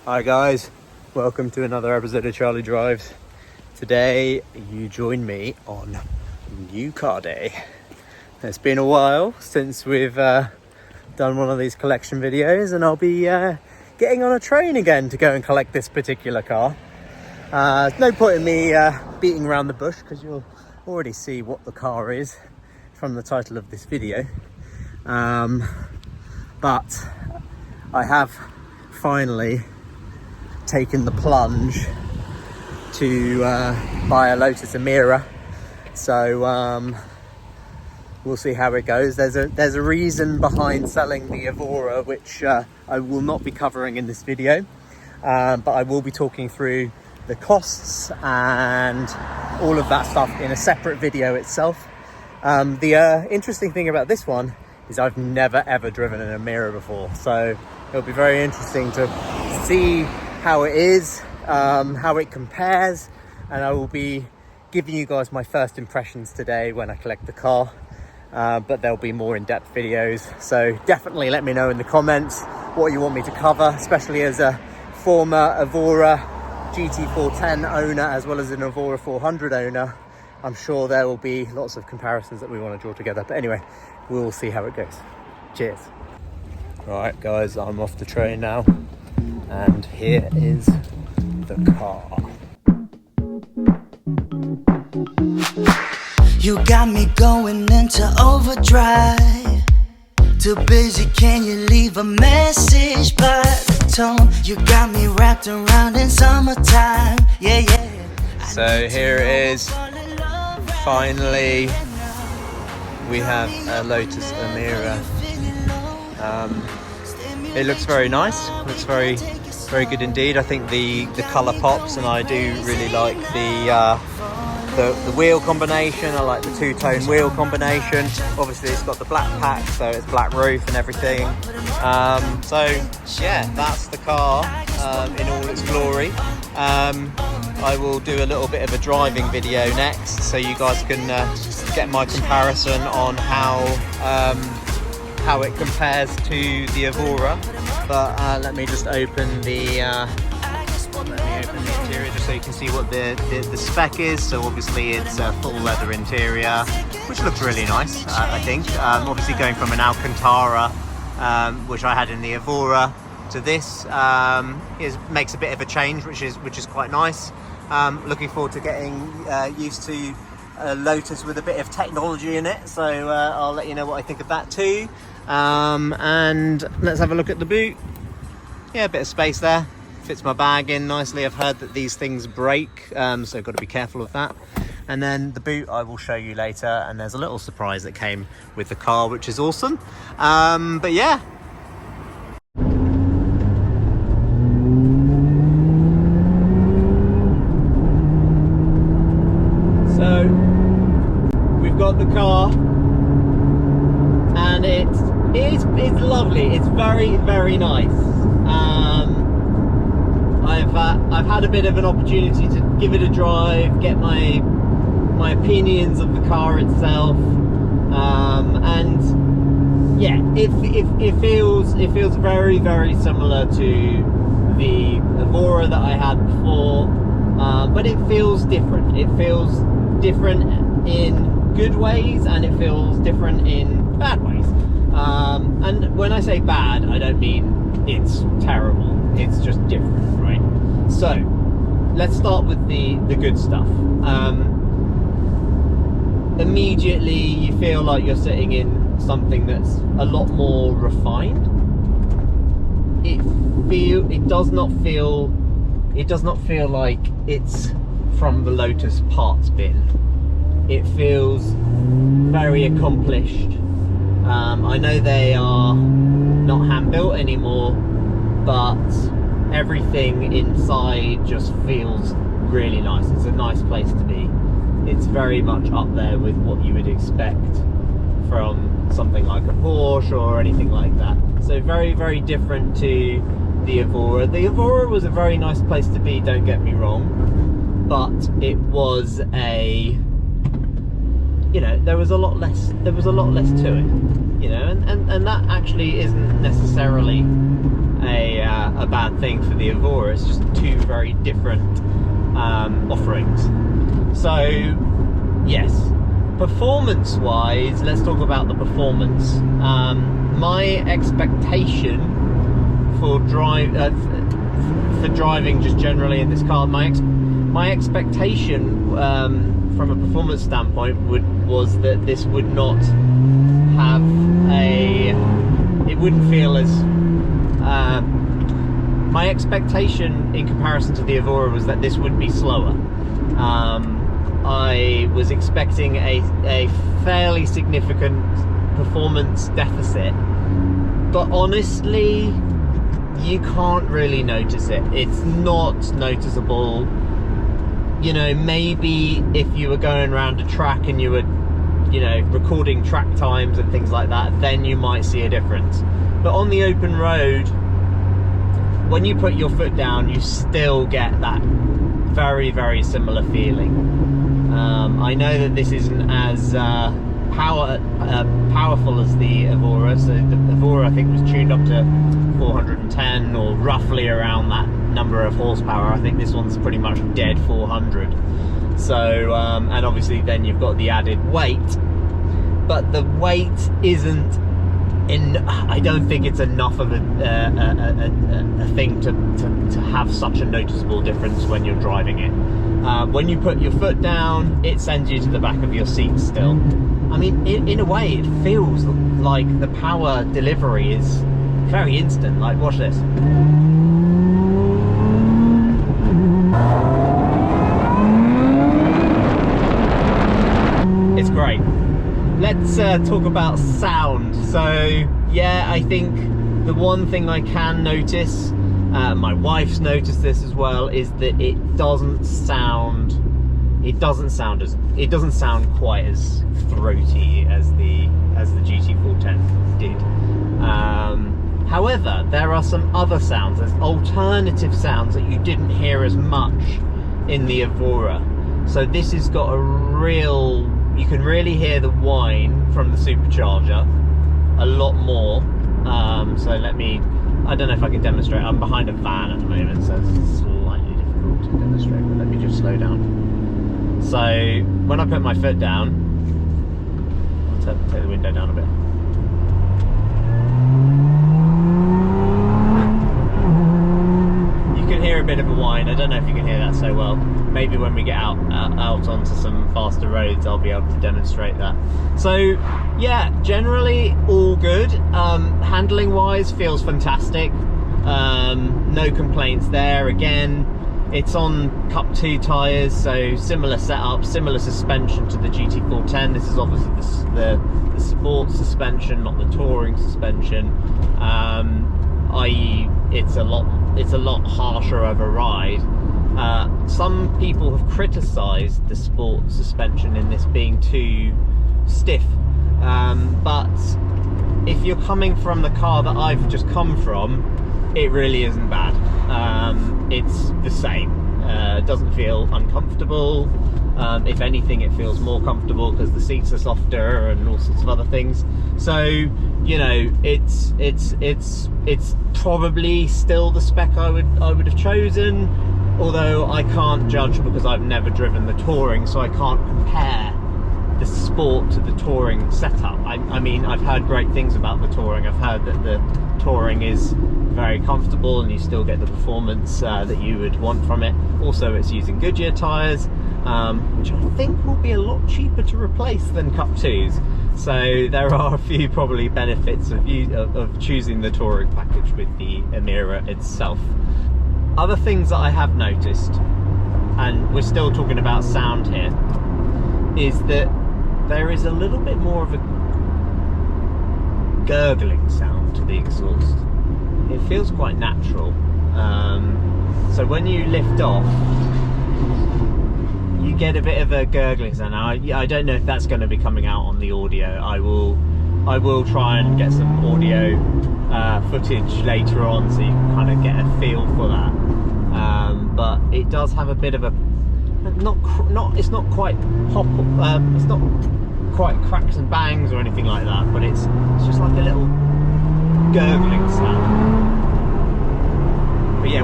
Hi guys, welcome to another episode of Charlie Drives. Today you join me on New Car Day. It's been a while since we've done one of these collection videos, and I'll be getting on a train again to go and collect this particular car. There's no point in me beating around the bush because you'll already see what the car is from the title of this video. But I have finally taken the plunge to buy a Lotus Emira, so we'll see how it goes. There's a reason behind selling the Evora, which I will not be covering in this video, but I will be talking through the costs and all of that stuff in a separate video itself. The interesting thing about this one is I've never ever driven an Emira before, so it'll be very interesting to see how it is, how it compares, and I will be giving you guys my first impressions today when I collect the car, but there'll be more in-depth videos, so definitely let me know in the comments what you want me to cover, especially as a former Evora GT410 owner as well as an Evora 400 owner. I'm sure there will be lots of comparisons that we want to draw together, but anyway, we'll see how it goes. Cheers. Right guys, I'm off the train now, and here is the car. You got me going into overdrive. Too busy, can you leave a message by the tone? You got me wrapped around in summertime. Yeah. So here it is. Finally, we have a Lotus Emira. It looks very nice. Looks very good indeed. I think the colour pops, and I do really like the wheel combination. I like the two-tone wheel combination. Obviously, it's got the black pack, so it's black roof and everything. So yeah, that's the car in all its glory. I will do a little bit of a driving video next, so you guys can get my comparison on how it compares to the Evora. But let me just open the interior just so you can see what the spec is. So obviously it's a full leather interior, which looks really nice, I think. Obviously going from an Alcantara, which I had in the Evora, to this makes a bit of a change, which is quite nice. Looking forward to getting used to a Lotus with a bit of technology in it, so I'll let you know what I think of that too. And let's have a look at the boot. Yeah, a bit of space there, fits my bag in nicely. I've heard that these things break, so I've got to be careful of that. And then the boot I will show you later, and there's a little surprise that came with the car, which is awesome. But yeah. So we've got the car, and it's lovely. It's very nice. I've had a bit of an opportunity to give it a drive, get my opinions of the car itself, and yeah, it feels very similar to the Evora that I had before, but it feels different. It feels different in good ways, and it feels different in bad ways. And when I say bad, I don't mean it's terrible. It's just different, right? So let's start with the good stuff. Immediately you feel like you're sitting in something that's a lot more refined. It does not feel like it's from the Lotus parts bin. It feels very accomplished. I know they are not hand built anymore, but everything inside just feels really nice. It's a nice place to be. It's very much up there with what you would expect from something like a Porsche or anything like that. So very different to the Evora. The Evora was a very nice place to be, don't get me wrong, but it was there was a lot less to it, and that actually isn't necessarily a bad thing for the Evora. It's just two very different offerings. So yes, performance wise, let's talk about the performance. My expectation for driving just generally in this car, my expectation from a performance standpoint was that this would not have it wouldn't feel as my expectation in comparison to the Evora was that this would be slower. I was expecting a fairly significant performance deficit, but honestly you can't really notice it. It's not noticeable. You know, maybe if you were going around a track and you were, you know, recording track times and things like that, then you might see a difference. But on the open road, when you put your foot down, you still get that very, very similar feeling. I know that this isn't as powerful as the Evora. So the Evora, I think, was tuned up to 410 or roughly around that number of horsepower. I think this one's pretty much dead 400. So and obviously then you've got the added weight, but the weight isn't I don't think it's enough of a thing to have such a noticeable difference when you're driving it. When you put your foot down, it sends you to the back of your seat still. I mean, in a way, it feels like the power delivery is very instant. Like, watch this. It's great. Let's talk about sound. So yeah, I think the one thing I can notice, my wife's noticed this as well, is that it doesn't sound quite as throaty as the GT410 did. However, there are some other sounds. There's alternative sounds that you didn't hear as much in the Evora. So this has got a real, you can really hear the whine from the supercharger a lot more. So I don't know if I can demonstrate. I'm behind a van at the moment, so it's slightly difficult to demonstrate, but let me just slow down. So when I put my foot down, I'll take the window down a bit. You can hear a bit of a whine. I don't know if you can hear that so well. Maybe when we get out onto some faster roads, I'll be able to demonstrate that. So yeah, generally all good. Handling wise, feels fantastic. No complaints there. Again, it's on Cup 2 tyres, so similar setup, similar suspension to the GT410. This is obviously the sports suspension, not the touring suspension. I.e., it's a lot harsher of a ride. Some people have criticised the sport suspension in this being too stiff, but if you're coming from the car that I've just come from, it really isn't bad. It's the same. It doesn't feel uncomfortable. If anything, it feels more comfortable because the seats are softer and all sorts of other things. So, you know, it's probably still the spec I would have chosen, although I can't judge because I've never driven the touring, so I can't compare the sport to the touring setup. I mean, I've heard great things about the touring. I've heard that the touring is very comfortable and you still get the performance that you would want from it. Also, it's using Goodyear tyres, which I think will be a lot cheaper to replace than Cup 2s. So there are a few probably benefits of choosing the touring package with the Emira itself. Other things that I have noticed, and we're still talking about sound here, is that there is a little bit more of a gurgling sound to the exhaust. It feels quite natural. So when you lift off, you get a bit of a gurgling sound. Now, I don't know if that's going to be coming out on the audio. I will try and get some audio footage later on so you can kind of get a feel for that. But it does have a bit of a it's not quite pop. It's not quite cracks and bangs or anything like that. But it's just like a little gurgling sound.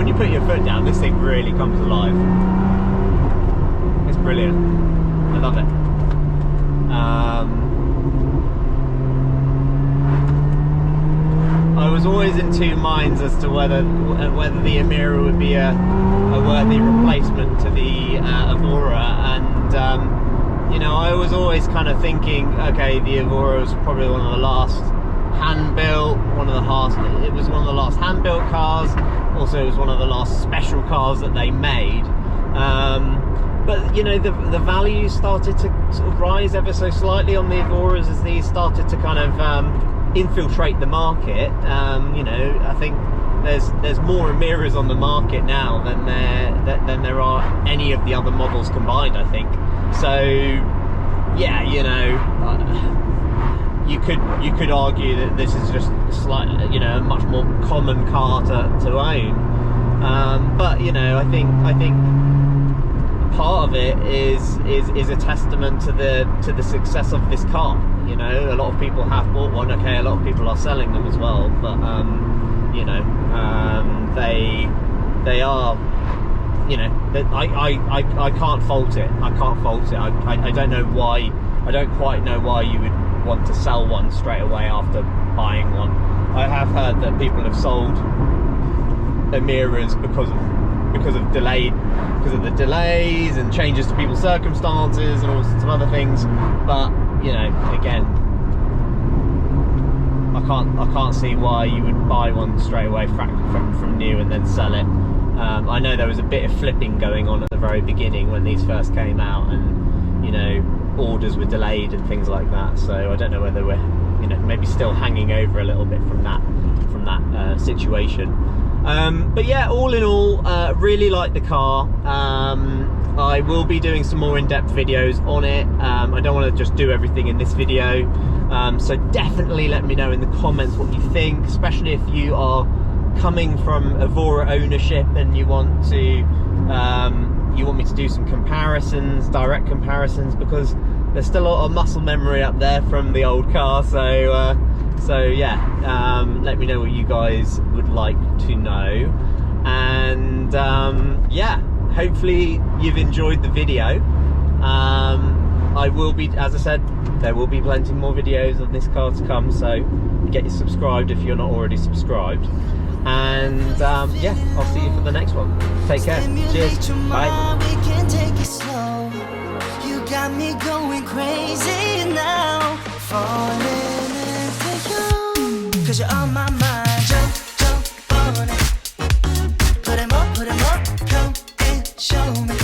when you put your foot down, this thing really comes alive. It's brilliant. I love it. I was always in two minds as to whether the Emira would be a worthy replacement to the Evora, and you know, I was always kind of thinking, okay, the Evora was probably one of the last hand-built, it was one of the last hand-built cars. Also, it was one of the last special cars that they made. But you know, the values started to sort of rise ever so slightly on the Evoras as these started to kind of infiltrate the market. You know, I think there's more Emiras on the market now than there are any of the other models combined, I think. So yeah, you know, you could argue that this is just slightly, you know, a much more common car to own. But you know, I think part of it is a testament to the success of this car. You know, a lot of people have bought one. Okay, a lot of people are selling them as well, but you know, they are, you know, I can't fault it. I can't fault it. I don't know why. I don't quite know why you would want to sell one straight away after buying one. I have heard that people have sold Emiras because of the delays and changes to people's circumstances and all sorts of other things. But you know, again, I can't see why you would buy one straight away from new and then sell it. I know there was a bit of flipping going on at the very beginning when these first came out, and you know, orders were delayed and things like that. So I don't know whether we're, you know, maybe still hanging over a little bit from that situation. But yeah, all in all, really like the car. I will be doing some more in-depth videos on it. I don't want to just do everything in this video, so definitely let me know in the comments what you think, especially if you are coming from Evora ownership and you want me to do some comparisons, direct comparisons, because there's still a lot of muscle memory up there from the old car. So yeah, let me know what you guys would like to know, and yeah, hopefully you've enjoyed the video. I will be, as I said, there will be plenty more videos of this car to come, so get subscribed if you're not already subscribed. And yeah, I'll see you for the next one. Take care. Cheers. Bye. We can take it slow. You got me going crazy now. Falling into you, 'cause you're on my mind. Jump on it. Put 'em up, come and show me.